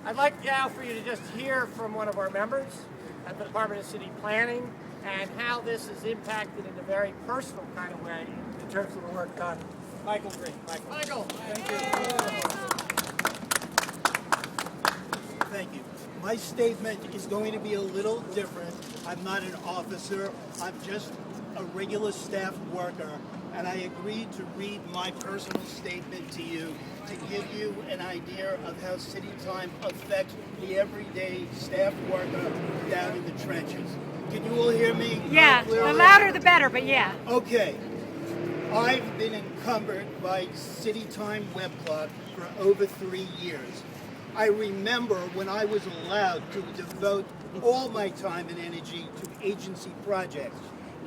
I'd like now for you to just hear from one of our members at the Department of City Planning and how this is impacted in a very personal kind of way in terms of the work done. Michael Greene. Michael. Thank you. Thank you. My statement is going to be a little different. I'm not an officer. I'm just a regular staff worker, and I agreed to read my personal statement to you to give you an idea of how city time affects the everyday staff worker down in the trenches. Can you all hear me? Yeah, the louder the better, but yeah. Okay. I've been encumbered by City Time Web Clock for over 3 years. I remember when I was allowed to devote all my time and energy to agency projects.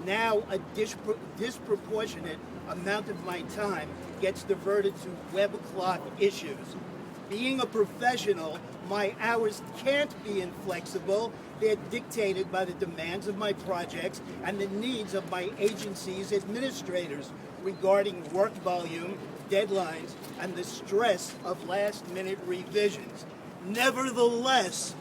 Now a disproportionate amount of my time gets diverted to web clock issues. Being a professional, my hours can't be inflexible. They're dictated by the demands of my projects and the needs of my agency's administrators regarding work volume, deadlines, and the stress of last-minute revisions. Nevertheless,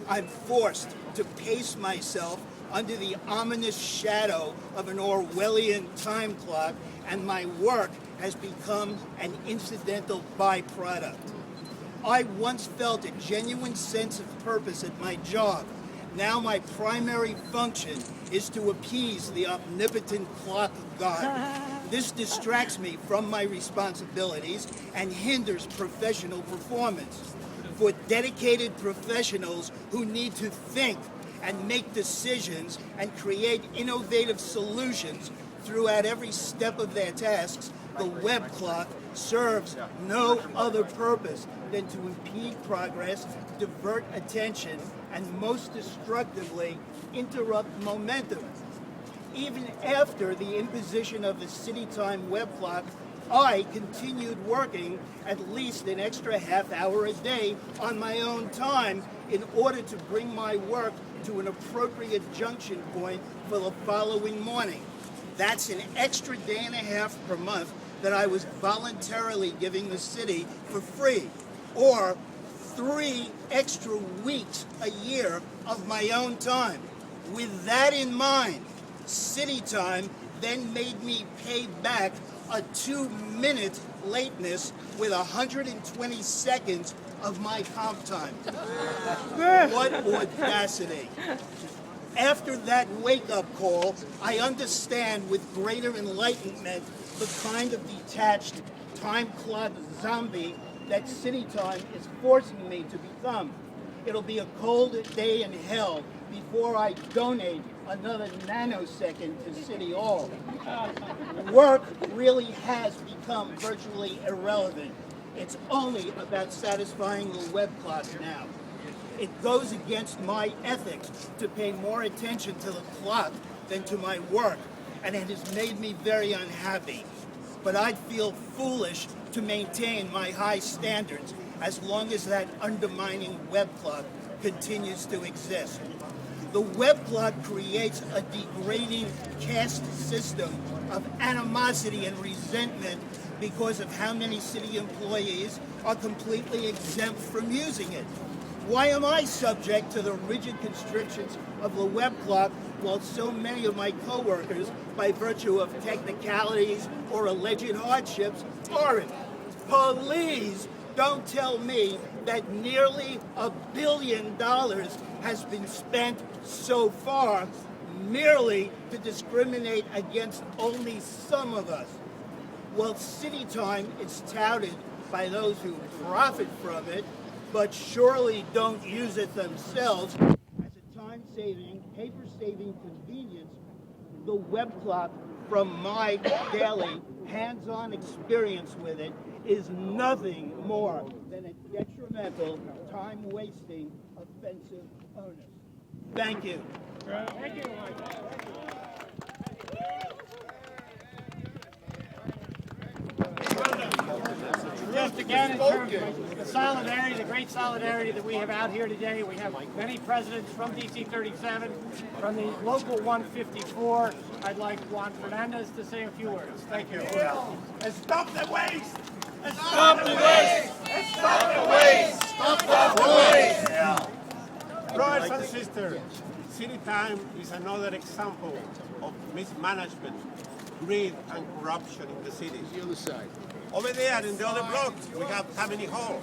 I'm forced to pace myself under the ominous shadow of an Orwellian time clock, and my work has become an incidental byproduct. I once felt a genuine sense of purpose at my job. Now my primary function is to appease the omnipotent clock god. This distracts me from my responsibilities and hinders professional performance. For dedicated professionals who need to think and make decisions and create innovative solutions throughout every step of their tasks, the web clock serves no other purpose than to impede progress, divert attention, and most destructively, interrupt momentum. Even after the imposition of the City Time web clock, I continued working at least an extra half hour a day on my own time in order to bring my work to an appropriate junction point for the following morning. That's an extra day and a half per month that I was voluntarily giving the city for free, or 3 extra weeks a year of my own time. With that in mind, City Time then made me pay back a 2-minute lateness with 120 seconds of my comp time. What audacity. After that wake-up call, I understand with greater enlightenment the kind of detached time clock zombie that City Time is forcing me to become. It'll be a cold day in hell before I donate another nanosecond to City Hall. Work really has become virtually irrelevant. It's only about satisfying the web clock now. It goes against my ethics to pay more attention to the clock than to my work, and it has made me very unhappy. But I'd feel foolish to maintain my high standards as long as that undermining web clock continues to exist. The web clock creates a degrading caste system of animosity and resentment because of how many city employees are completely exempt from using it. Why am I subject to the rigid constrictions of the web clock while so many of my coworkers, by virtue of technicalities or alleged hardships, aren't? Please don't tell me that nearly $1 billion has been spent so far merely to discriminate against only some of us. Well, City Time is touted by those who profit from it, but surely don't use it themselves as a time-saving, paper-saving convenience. The web clock, from my daily hands-on experience with it, is nothing more than a detrimental, time-wasting, offensive onus. Thank you. Thank you, Michael. Just again, in terms of the solidarity, the great solidarity that we have out here today, we have many presidents from DC 37, from the local 154. I'd like Juan Fernandez to say a few words. Thank you. Stop the waste! Stop the waste! Stop the waste! Stop the waste! Mister, City Time is another example of mismanagement, greed, and corruption in the city. The other side. Over there in the other block, we have Tammany Hall.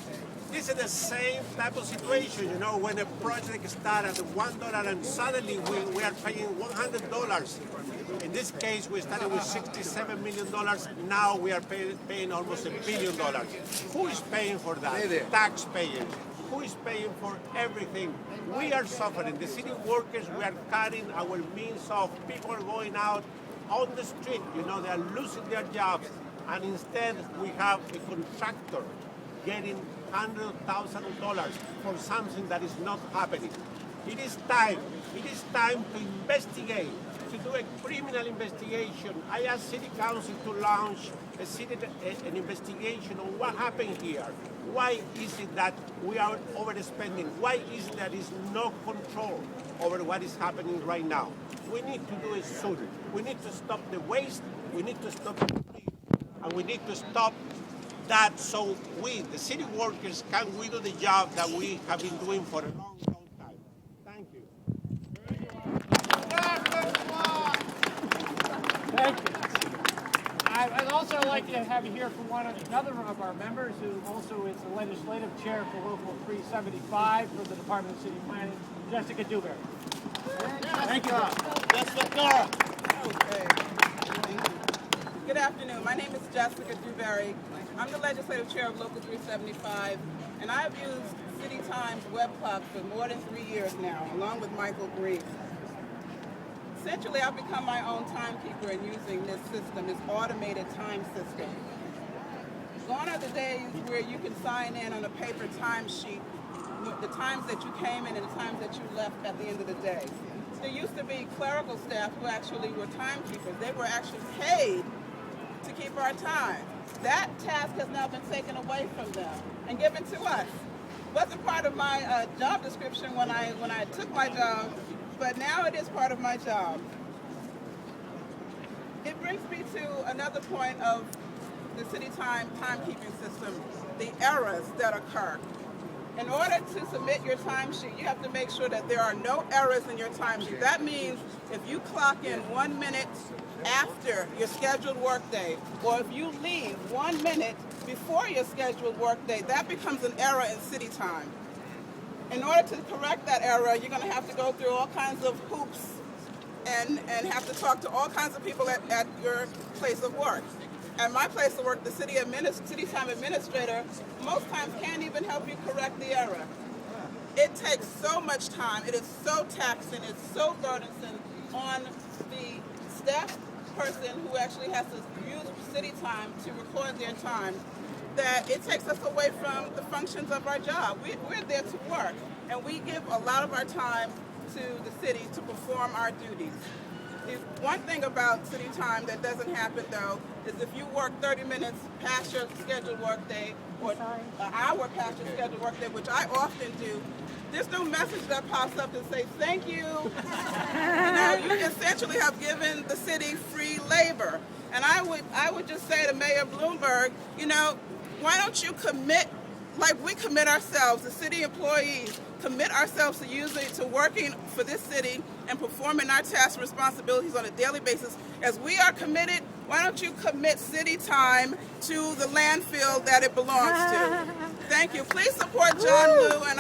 This is the same type of situation, you know, when a project starts at $1 and suddenly we are paying $100. In this case, we started with $67 million. Now we are paying almost $1 billion. Who is paying for that? Taxpayers. Who is paying for everything? We are suffering. The city workers, we are cutting our means off. People are going out on the street, you know, they are losing their jobs. And instead, we have a contractor getting $100,000 for something that is not happening. It is time to investigate, to do a criminal investigation. I asked City Council to launch an investigation on what happened here. Why is it that we are overspending? Why is it that there is no control over what is happening right now? We need to do it soon. We need to stop the waste, we need to stop the greed, and we need to stop that so we, the city workers, can do the job that we have been doing for a long, long time. Thank you. Thank you. I'd also like to have you hear from another of our members who also is the legislative chair for Local 375 for the Department of City Planning, Jessica Dewberry. Thank you. Jessica. Okay. Good afternoon. My name is Jessica Dewberry. I'm the legislative chair of Local 375, and I've used City Times web clock for more than 3 years now, along with Michael Greene. Essentially, I've become my own timekeeper in using this system, this automated time system. Gone are the days where you can sign in on a paper timesheet, the times that you came in and the times that you left at the end of the day. There used to be clerical staff who actually were timekeepers. They were actually paid to keep our time. That task has now been taken away from them and given to us. Wasn't part of my job description when I took my job, but now it is part of my job. It brings me to another point of the city timekeeping system, the errors that occur. In order to submit your timesheet, you have to make sure that there are no errors in your timesheet. That means if you clock in 1 minute after your scheduled workday, or if you leave 1 minute before your scheduled workday, that becomes an error in city time. In order to correct that error, you're going to have to go through all kinds of hoops and have to talk to all kinds of people at your place of work. At my place of work, the city time administrator most times can't even help you correct the error. It takes so much time. It is so taxing. It's so burdensome on the staff person who actually has to use city time to record their time that it takes us away from the functions of our job. We're there to work, and we give a lot of our time to the city to perform our duties. The one thing about city time that doesn't happen, though, is if you work 30 minutes past your scheduled workday, or an hour past your scheduled workday, which I often do, there's no message that pops up and says, thank you. You essentially have given the city free labor. And I would just say to Mayor Bloomberg, why don't you commit, like we commit ourselves, the city employees, commit ourselves to working for this city and performing our tasks and responsibilities on a daily basis. As we are committed, why don't you commit city time to the landfill that it belongs to? Thank you. Please support John Liu and